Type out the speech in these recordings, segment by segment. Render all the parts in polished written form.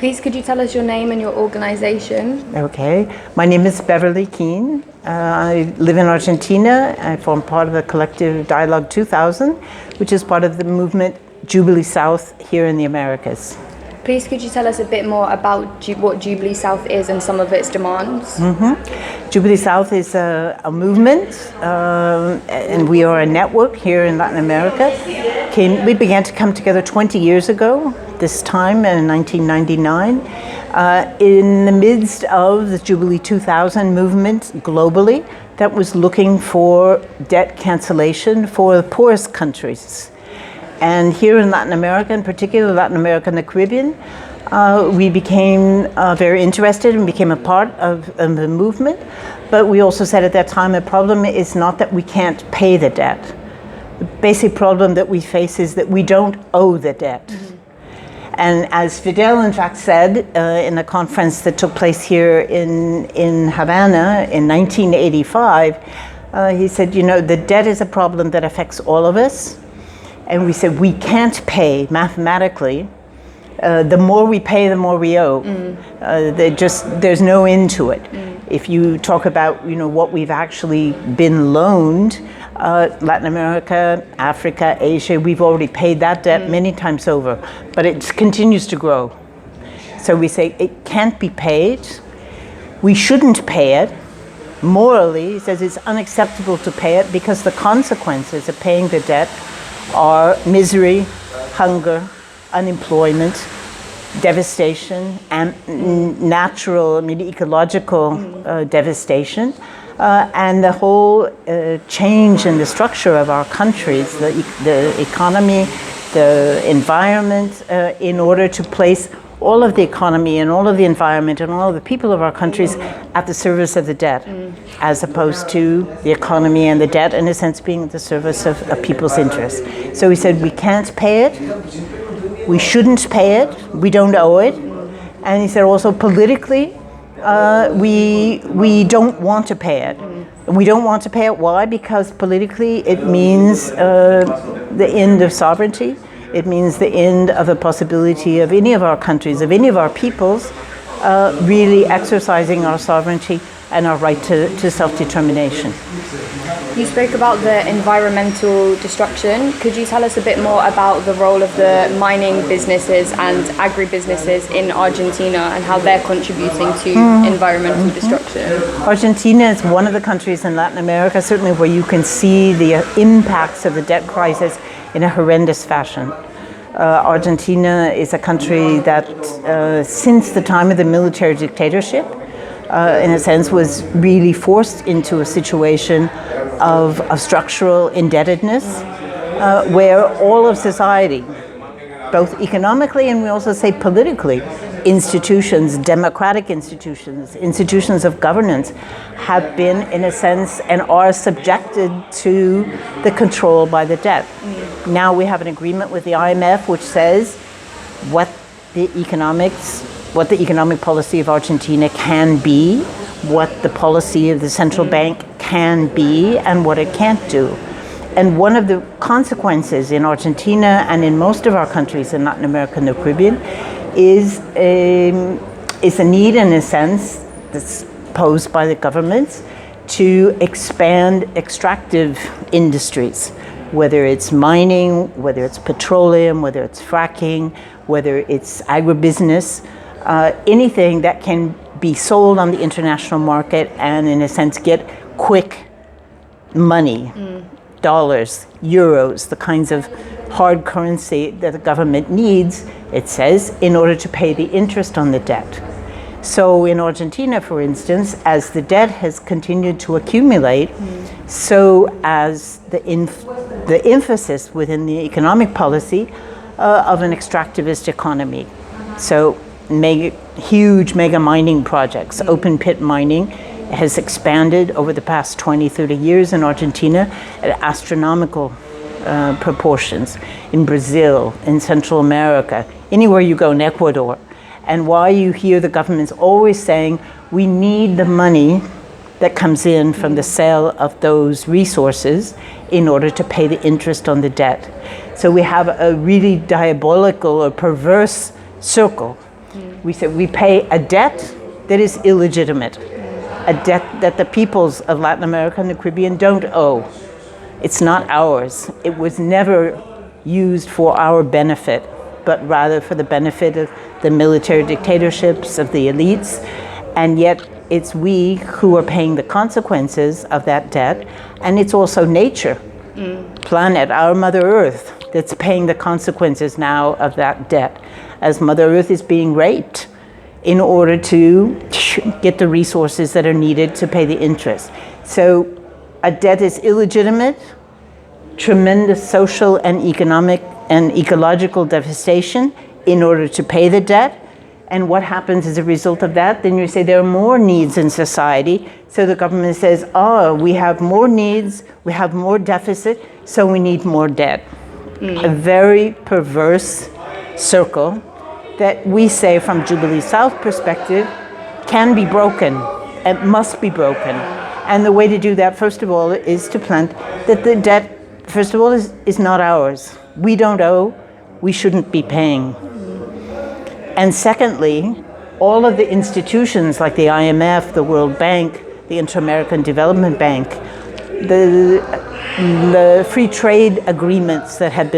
Please, could you tell us your name and your organization? Okay. My name is Beverley Keene. I live in Argentina. I form part of the collective Dialogue 2000, which is part of the movement Jubilee South here in the Americas. Please, could you tell us a bit more about what Jubilee South is and some of its demands? Jubilee South is a movement, and we are a network here in Latin America. We began to come together 20 years ago, this time in 1999, in the midst of the Jubilee 2000 movement globally that was looking for debt cancellation for the poorest countries. And here in Latin America, in particular Latin America and the Caribbean, we became very interested and became a part of the movement. But we also said at that time, the problem is not that we can't pay the debt. The basic problem that we face is that we don't owe the debt. And as Fidel, in fact, said in a conference that took place here in Havana in 1985, he said, you know, the debt is a problem that affects all of us. And we said, we can't pay mathematically. The more we pay, the more we owe. There's no end to it. If you talk about, you know, what we've actually been loaned, Latin America, Africa, Asia, we've already paid that debt many times over, but it continues to grow. So we say it can't be paid. We shouldn't pay it. Morally, he says it's unacceptable to pay it because the consequences of paying the debt are misery, hunger, unemployment, devastation, and natural, ecological devastation, and the whole change in the structure of our countries, the economy, the environment, in order to place all of the economy and all of the environment and all of the people of our countries at the service of the debt, as opposed to the economy and the debt, in a sense, being at the service of people's interests. So he said, we can't pay it, we shouldn't pay it, we don't owe it. And he said also politically, we don't want to pay it. And we don't want to pay it, why? Because politically it means the end of sovereignty. It means the end of the possibility of any of our countries, of any of our peoples, really exercising our sovereignty and our right to self-determination. You spoke about the environmental destruction. Could you tell us a bit more about the role of the mining businesses and agribusinesses in Argentina and how they're contributing to environmental destruction? Argentina is one of the countries in Latin America, certainly where you can see the impacts of the debt crisis in a horrendous fashion. Argentina is a country that, since the time of the military dictatorship, in a sense, was really forced into a situation of structural indebtedness, where all of society, both economically and we also say politically, institutions, democratic institutions, institutions of governance have been, in a sense, and are subjected to the control by the debt. Now we have an agreement with the IMF which says what the economic policy of Argentina can be, what the policy of the central bank can be, and what it can't do. And one of the consequences in Argentina and in most of our countries in Latin America and the Caribbean is a need, in a sense, that's posed by the governments to expand extractive industries, whether it's mining, whether it's petroleum, whether it's fracking, whether it's agribusiness, anything that can be sold on the international market and, in a sense, get quick money, dollars, euros, the kinds of hard currency that the government needs, it says, in order to pay the interest on the debt. So in Argentina, for instance, as the debt has continued to accumulate, so as the emphasis within the economic policy of an extractivist economy. So huge mega mining projects, open pit mining, has expanded over the past 20, 30 years in Argentina at astronomical proportions. In Brazil, in Central America, anywhere you go, in Ecuador. And why you hear the governments always saying, we need the money that comes in from the sale of those resources in order to pay the interest on the debt. So we have a really diabolical or perverse circle We say we pay a debt that is illegitimate, a debt that the peoples of Latin America and the Caribbean don't owe. It's not ours. It was never used for our benefit, but rather for the benefit of the military dictatorships, of the elites, and yet it's we who are paying the consequences of that debt, and it's also nature, planet, our Mother Earth, that's paying the consequences now of that debt, as Mother Earth is being raped in order to get the resources that are needed to pay the interest. So a debt is illegitimate, tremendous social and economic and ecological devastation in order to pay the debt. And what happens as a result of that? Then you say there are more needs in society. So the government says, oh, we have more needs, we have more deficit, so we need more debt. A very perverse circle that we say from Jubilee South perspective can be broken, it must be broken. And the way to do that, first of all, is to plant that the debt, first of all, is not ours. We don't owe, we shouldn't be paying. And secondly, all of the institutions like the IMF, the World Bank, the Inter-American Development Bank, the free trade agreements that have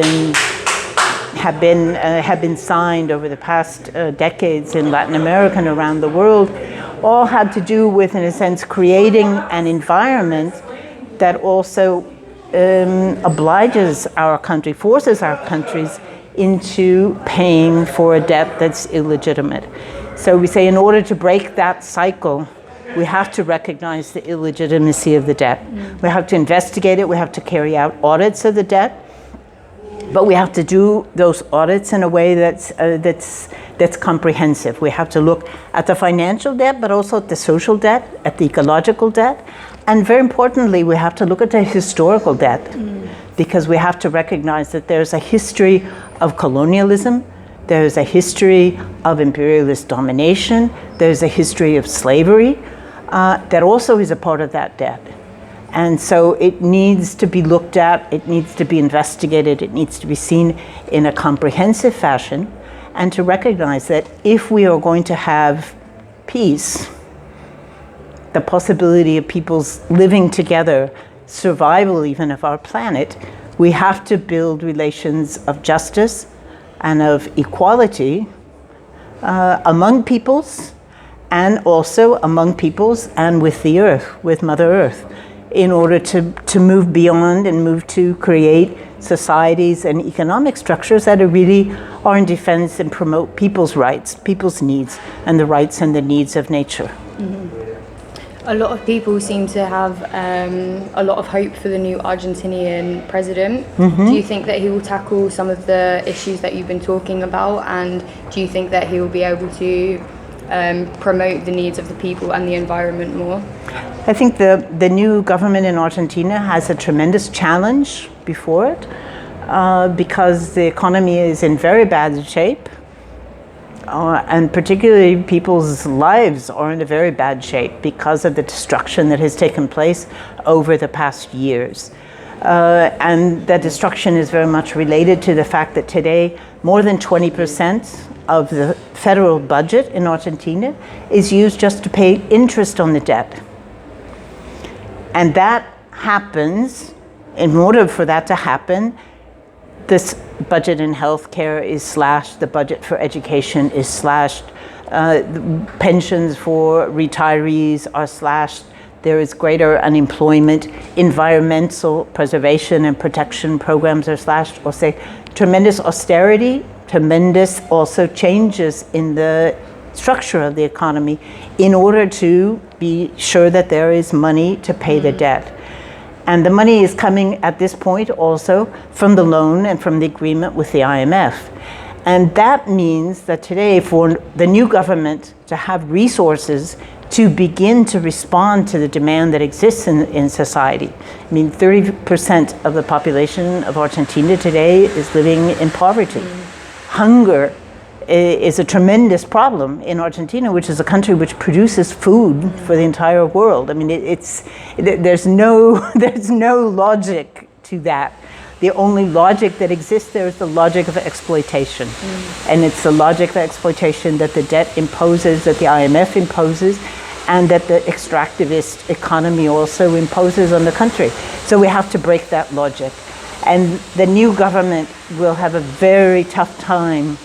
been signed over the past decades in Latin America and around the world, all had to do with, in a sense, creating an environment that also obliges our country, forces our countries into paying for a debt that's illegitimate. So we say in order to break that cycle, we have to recognize the illegitimacy of the debt. We have to investigate it, we have to carry out audits of the debt, but we have to do those audits in a way that's comprehensive. We have to look at the financial debt, but also at the social debt, at the ecological debt, and very importantly, we have to look at the historical debt, because we have to recognize that there's a history of colonialism, there's a history of imperialist domination, there's a history of slavery that also is a part of that debt. And so it needs to be looked at, it needs to be investigated, it needs to be seen in a comprehensive fashion, and to recognize that if we are going to have peace, the possibility of peoples living together, survival even of our planet, we have to build relations of justice and of equality among peoples, and also among peoples and with the earth, with Mother Earth, in order to move beyond and move to create societies and economic structures that are in defense and promote people's rights, people's needs, and the rights and the needs of nature. A lot of people seem to have a lot of hope for the new Argentinian president. Do you think that he will tackle some of the issues that you've been talking about, and do you think that he will be able to promote the needs of the people and the environment more? I think the new government in Argentina has a tremendous challenge before it because the economy is in very bad shape. And particularly people's lives are in a very bad shape because of the destruction that has taken place over the past years. And that destruction is very much related to the fact that today more than 20% of the federal budget in Argentina is used just to pay interest on the debt. And that happens, in order for that to happen, this budget in healthcare is slashed, the budget for education is slashed, pensions for retirees are slashed, there is greater unemployment, environmental preservation and protection programs are slashed, or say tremendous austerity, tremendous also changes in the structure of the economy in order to be sure that there is money to pay the debt. And the money is coming at this point also from the loan and from the agreement with the IMF. And that means that today for the new government to have resources to begin to respond to the demand that exists in society. I mean, 30% of the population of Argentina today is living in poverty. Hunger is a tremendous problem in Argentina, which is a country which produces food for the entire world. I mean, there's no logic to that. The only logic that exists there is the logic of exploitation. And it's the logic of exploitation that the debt imposes, that the IMF imposes, and that the extractivist economy also imposes on the country. So we have to break that logic. And the new government will have a very tough time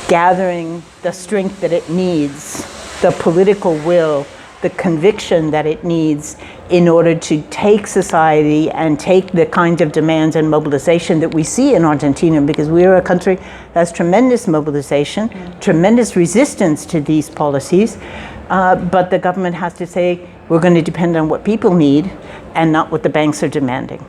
gathering the strength that it needs, the political will, the conviction that it needs in order to take society and take the kind of demands and mobilization that we see in Argentina, because we are a country that has tremendous mobilization, tremendous resistance to these policies, but the government has to say, we're going to depend on what people need and not what the banks are demanding.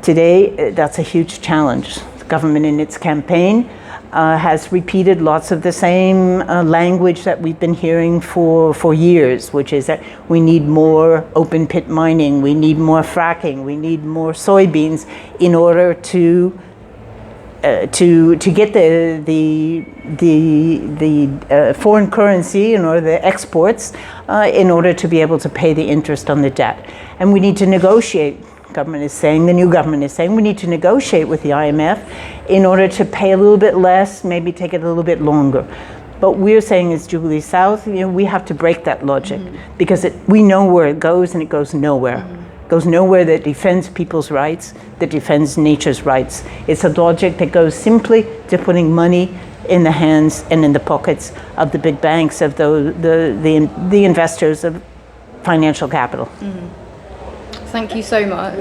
Today, that's a huge challenge. The government in its campaign has repeated lots of the same language that we've been hearing for years, which is that we need more open pit mining, we need more fracking, we need more soybeans in order to get the foreign currency, the exports, in order to be able to pay the interest on the debt. And we need to negotiate. The new government is saying we need to negotiate with the IMF in order to pay a little bit less, maybe take it a little bit longer. But we're saying as Jubilee South, we have to break that logic, because we know where it goes, and it goes nowhere. It goes nowhere that defends people's rights, that defends nature's rights. It's a logic that goes simply to putting money in the hands and in the pockets of the big banks, of the investors of financial capital. Thank you so much.